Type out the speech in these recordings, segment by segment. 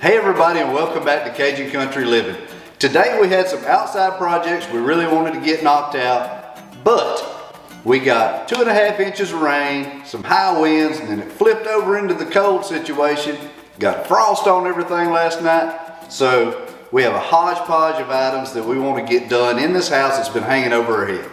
Hey everybody, and welcome back to Cajun Country Living. Today we had some outside projects we really wanted to get knocked out, but we got 2.5 inches of rain, some high winds, and then it flipped over into the cold situation. Got frost on everything last night, so we have a hodgepodge of items that we want to get done in this house that's been hanging over our head.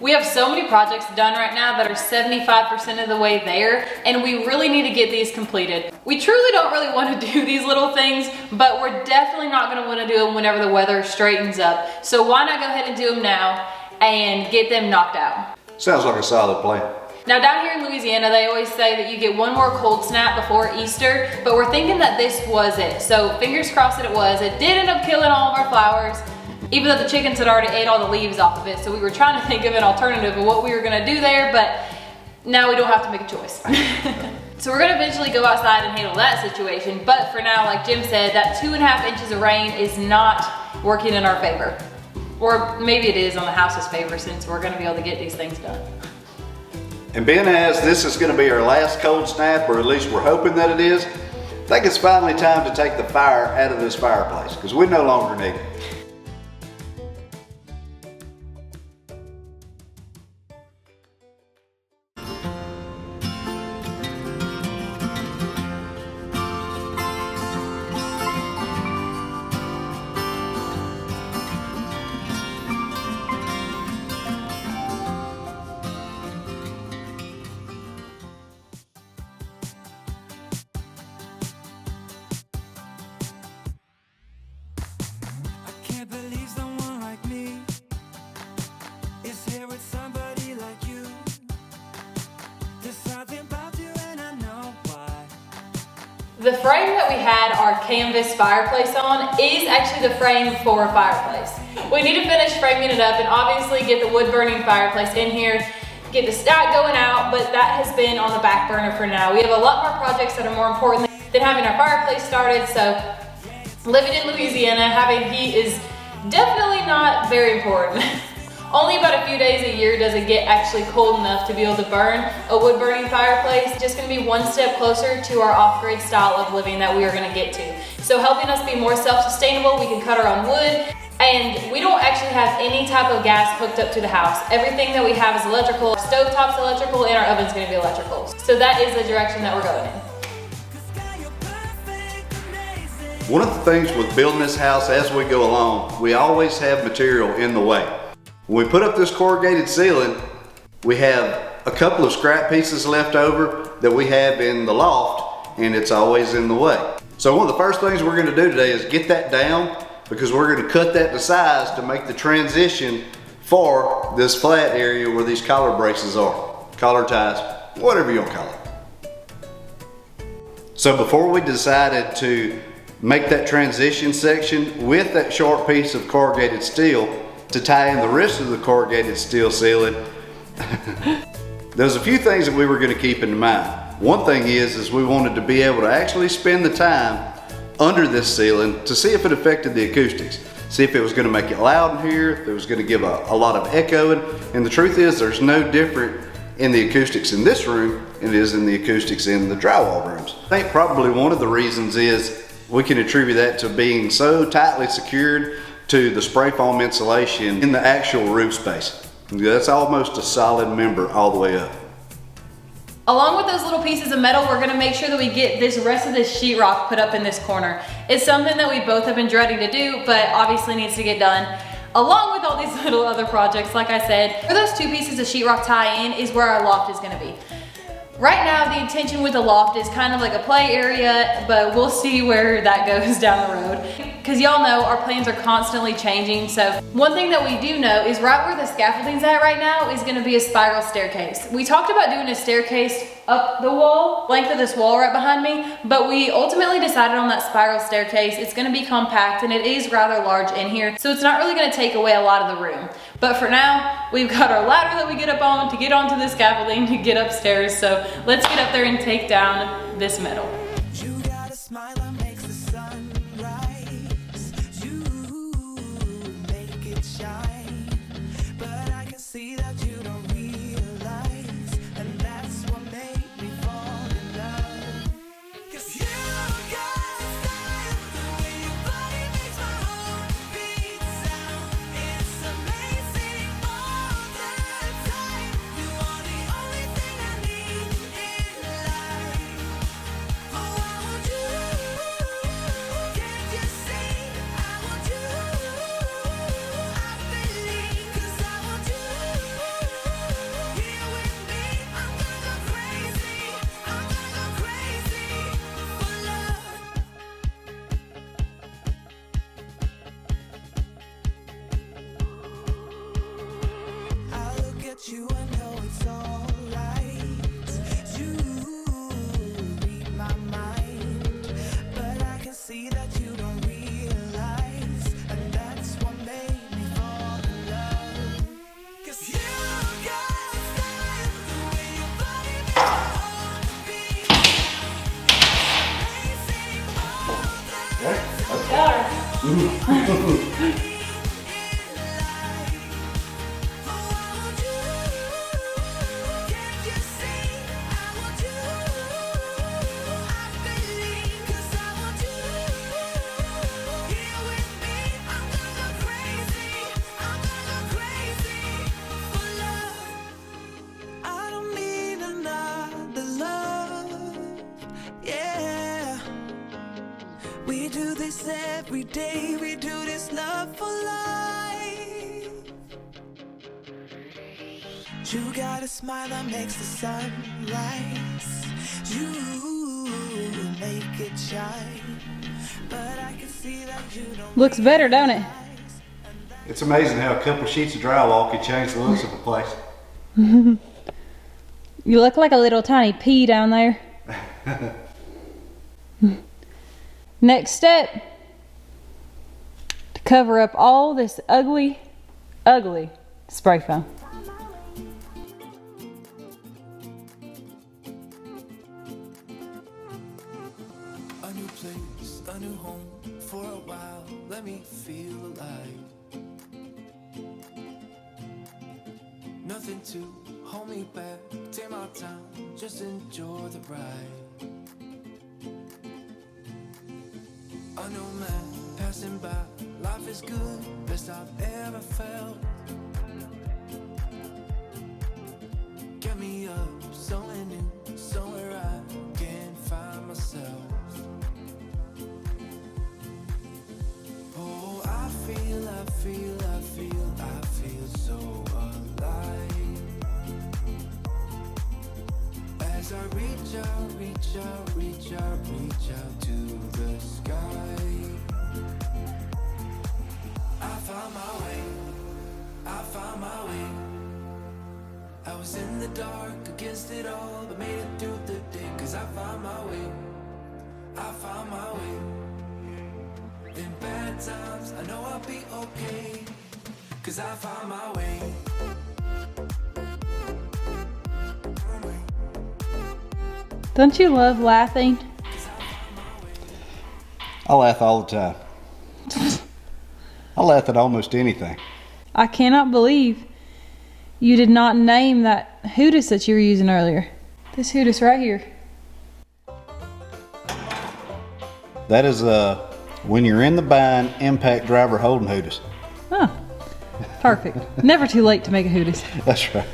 We have so many projects done right now that are 75% of the way there, and we really need to get these completed. We truly don't really want to do these little things, but we're definitely not going to want to do them whenever the weather straightens up. So why not go ahead and do them now and get them knocked out? Sounds like a solid plan. Now down here in Louisiana, they always say that you get one more cold snap before Easter, but we're thinking that this was it. So fingers crossed that it was. It did end up killing all of our flowers, even though the chickens had already ate all the leaves off of it. So we were trying to think of an alternative of what we were gonna do there, but now we don't have to make a choice. So we're gonna eventually go outside and handle that situation. But for now, like Jim said, that 2.5 inches of rain is not working in our favor. Or maybe it is on the house's favor, since we're gonna be able to get these things done. And being as this is gonna be our last cold snap, or at least we're hoping that it is, I think it's finally time to take the fire out of this fireplace, because we no longer need it. The frame that we had our canvas fireplace on is actually the frame for a fireplace. We need to finish framing it up and obviously get the wood burning fireplace in here, get the stack going out, but that has been on the back burner for now. We have a lot more projects that are more important than having our fireplace started, so living in Louisiana, having heat is definitely not very important. Only about a few days a year does it get actually cold enough to be able to burn a wood burning fireplace. Just gonna be one step closer to our off-grid style of living that we are gonna get to. So helping us be more self-sustainable, we can cut our own wood, and we don't actually have any type of gas hooked up to the house. Everything that we have is electrical. Our stovetop's electrical and our oven's gonna be electrical. So that is the direction that we're going in. One of the things with building this house as we go along, we always have material in the way. When we put up this corrugated ceiling, we have a couple of scrap pieces left over that we have in the loft, and it's always in the way. So one of the first things we're gonna do today is get that down, because we're gonna cut that to size to make the transition for this flat area where these collar braces are. Collar ties, whatever you wanna call it. So before we decided to make that transition section with that short piece of corrugated steel to tie in the rest of the corrugated steel ceiling, there's a few things that we were going to keep in mind. One thing is we wanted to be able to actually spend the time under this ceiling to see if it affected the acoustics. See if it was going to make it loud in here, if it was going to give a lot of echoing. And the truth is there's no different in the acoustics in this room than it is in the acoustics in the drywall rooms. I think probably one of the reasons is we can attribute that to being so tightly secured to the spray foam insulation in the actual roof space. That's almost a solid member all the way up. Along with those little pieces of metal, we're gonna make sure that we get this rest of this sheetrock put up in this corner. It's something that we both have been dreading to do, but obviously needs to get done. Along with all these little other projects, like I said, where those two pieces of sheetrock tie in is where our loft is gonna be. Right now, the intention with the loft is kind of like a play area, but we'll see where that goes down the road. Because y'all know our plans are constantly changing. So one thing that we do know is right where the scaffolding's at right now is gonna be a spiral staircase. We talked about doing a staircase up the wall, length of this wall right behind me, but we ultimately decided on that spiral staircase. It's gonna be compact and it is rather large in here, so it's not really gonna take away a lot of the room. But for now, we've got our ladder that we get up on to get onto the scaffolding to get upstairs. So let's get up there and take down this metal. You got a smile that makes the sun rise. You make it shine. But I can see that you don't realize, and that's what made me fall in love. 'Cause you got a style you, I know it's alright. You read my mind, but I can see that you don't realize, and that's what made me fall in love. 'Cause you got style, the way your body moves, amazing, all that. We do this every day, we do this love for life. You got a smile that makes the sun rise. You make it shine, but I can see that you don't. Looks better, don't it? It's amazing how a couple sheets of drywall can change the looks of a place. You look like a little tiny pea down there. Next step, to cover up all this ugly spray foam. A new place, a new home, for a while, let me feel alive. Nothing to hold me back, take my time, just enjoy the ride. A new man passing by, life is good, best I've ever felt. Get me up, somewhere new, somewhere I can find myself. Oh, I feel so alive. As I reach out to the sky. I found my way. I was in the dark against it all, but made it through the day. 'Cause I found my way. In bad times, I know I'll be okay. 'Cause I found my way. Don't you love laughing? I laugh all the time. I laugh at almost anything. I cannot believe you did not name that Hootis that you were using earlier. This Hootis right here. That is when you're in the bind, impact driver holding Hootis. Oh, perfect. Never too late to make a Hootis. That's right.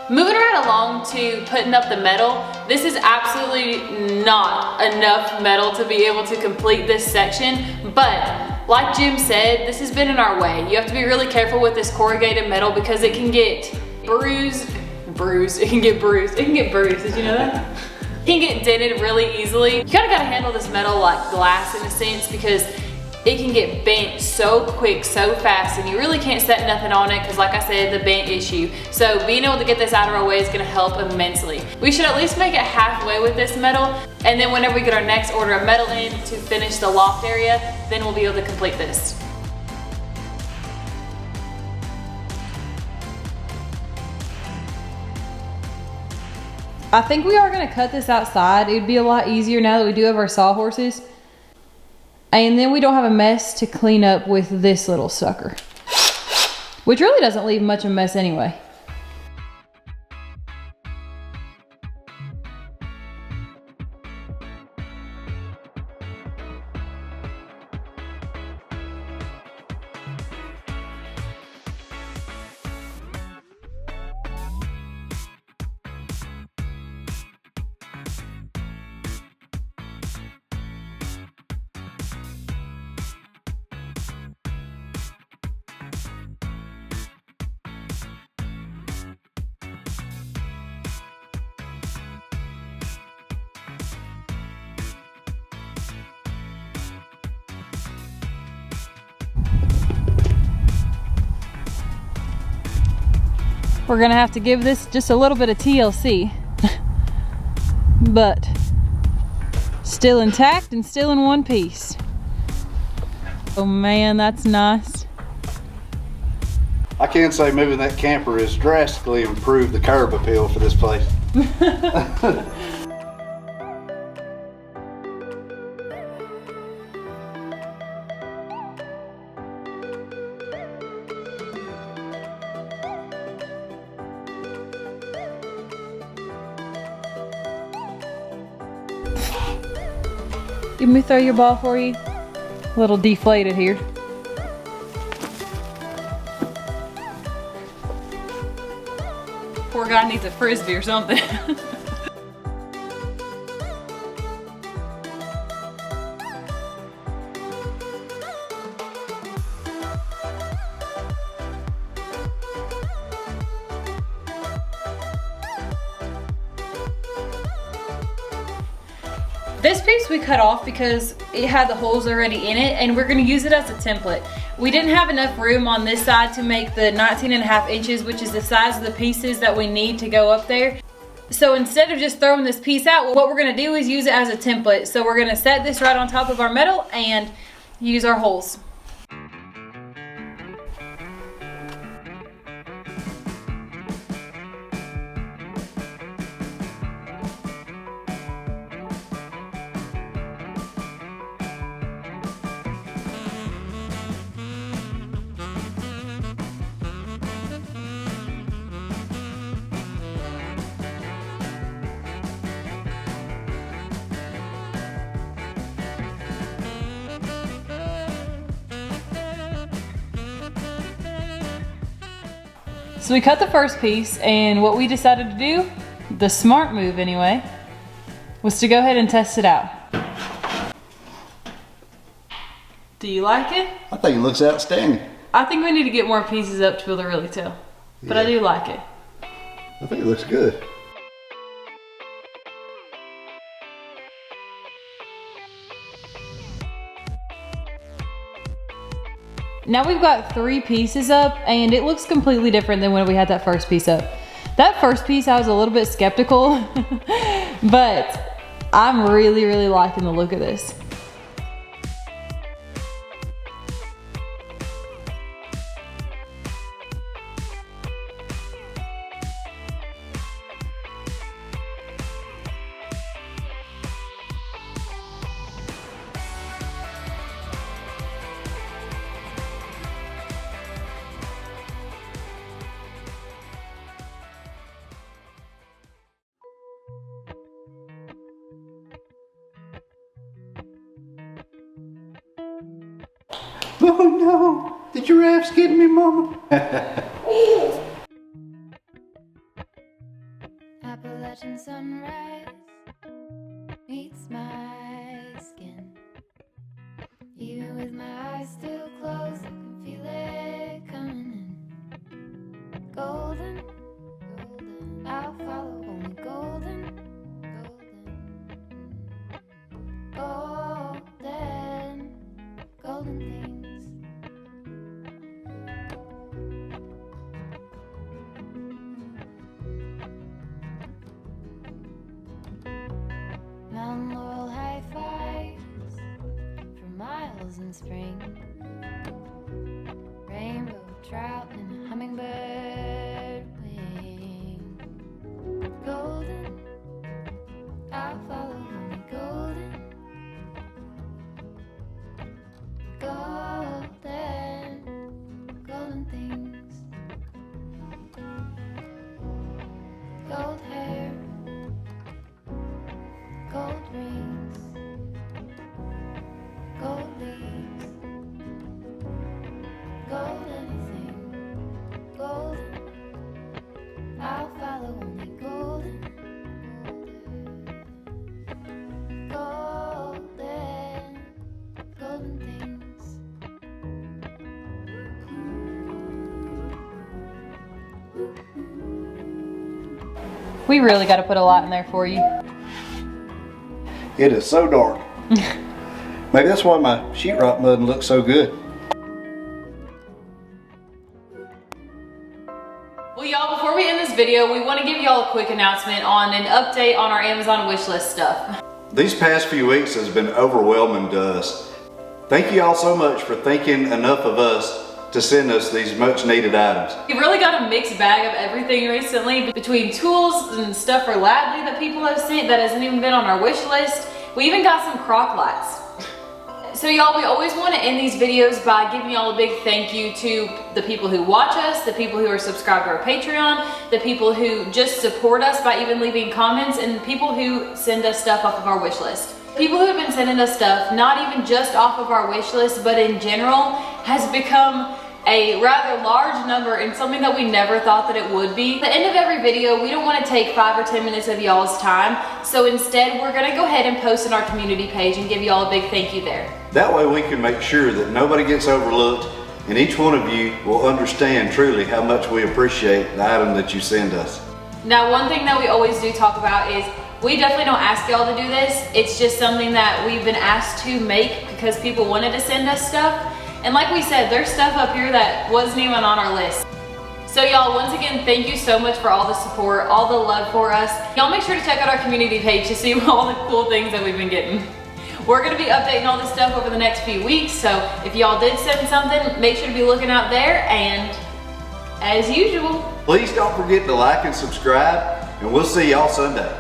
Moving right along to putting up the metal, this is absolutely not enough metal to be able to complete this section, but like Jim said, this has been in our way. You have to be really careful with this corrugated metal because it can get bruised, did you know that? It can get dented really easily. You kinda gotta handle this metal like glass in a sense because it can get bent so quick, so fast, and you really can't set nothing on it because like I said, the bent issue. So being able to get this out of our way is gonna help immensely. We should at least make it halfway with this metal, and then whenever we get our next order of metal in to finish the loft area, then we'll be able to complete this. I think we are gonna cut this outside. It'd be a lot easier now that we do have our sawhorses. And then we don't have a mess to clean up with this little sucker, which really doesn't leave much of a mess anyway. We're gonna have to give this just a little bit of TLC. But still intact and still in one piece. Oh man, that's nice. I can say moving that camper has drastically improved the curb appeal for this place. Let me throw your ball for you. A little deflated here. Poor guy needs a frisbee or something. This piece we cut off because it had the holes already in it, and we're gonna use it as a template. We didn't have enough room on this side to make the 19.5 inches, which is the size of the pieces that we need to go up there. So instead of just throwing this piece out, what we're gonna do is use it as a template. So we're gonna set this right on top of our metal and use our holes. So we cut the first piece, and what we decided to do, the smart move anyway, was to go ahead and test it out. Do you like it? I think it looks outstanding. I think we need to get more pieces up to be able to really tell, but I do like it. I think it looks good. Now we've got 3 pieces up, and it looks completely different than when we had that first piece up. That first piece I was a little bit skeptical, but I'm really liking the look of this. Oh no, the giraffe's getting me, Mama. Appalachian sunrise meets my skin. Even with my eyes still closed, I can feel it coming in. Golden, golden, I'll follow only golden, golden, golden, golden things. Mountain laurel high fives for miles in spring. Rainbow trout and a hummingbird wing. Golden, I'll follow only golden. Golden, golden things. Gold hair, gold rings, gold leaves, gold anything, golden. I'll follow only golden, golden, golden things. We really got to put a lot in there for you. It is so dark. Maybe that's why my sheetrock mud looks so good. Well, y'all, before we video, we want to give y'all a quick announcement on an update on our Amazon wish list stuff. These past few weeks has been overwhelming to us. Thank you all so much for thinking enough of us to send us these much needed items. We've really got a mixed bag of everything recently, between tools and stuff for Ladley that people have sent that hasn't even been on our wish list. We even got some crock lights. So y'all, we always want to end these videos by giving y'all a big thank you to the people who watch us, the people who are subscribed to our Patreon, the people who just support us by even leaving comments, and the people who send us stuff off of our wish list. People who have been sending us stuff, not even just off of our wish list, but in general, has become a rather large number and something that we never thought that it would be. At the end of every video, we don't want to take 5 or 10 minutes of y'all's time, so instead we're gonna go ahead and post on our community page and give y'all a big thank you there. That way we can make sure that nobody gets overlooked and each one of you will understand truly how much we appreciate the item that you send us. Now, one thing that we always do talk about is we definitely don't ask y'all to do this. It's just something that we've been asked to make because people wanted to send us stuff. And like we said, there's stuff up here that wasn't even on our list. So y'all, once again, thank you so much for all the support, all the love for us. Y'all make sure to check out our community page to see all the cool things that we've been getting. We're gonna be updating all this stuff over the next few weeks, so if y'all did send something, make sure to be looking out there, and as usual, Please don't forget to like and subscribe, and we'll see y'all Sunday.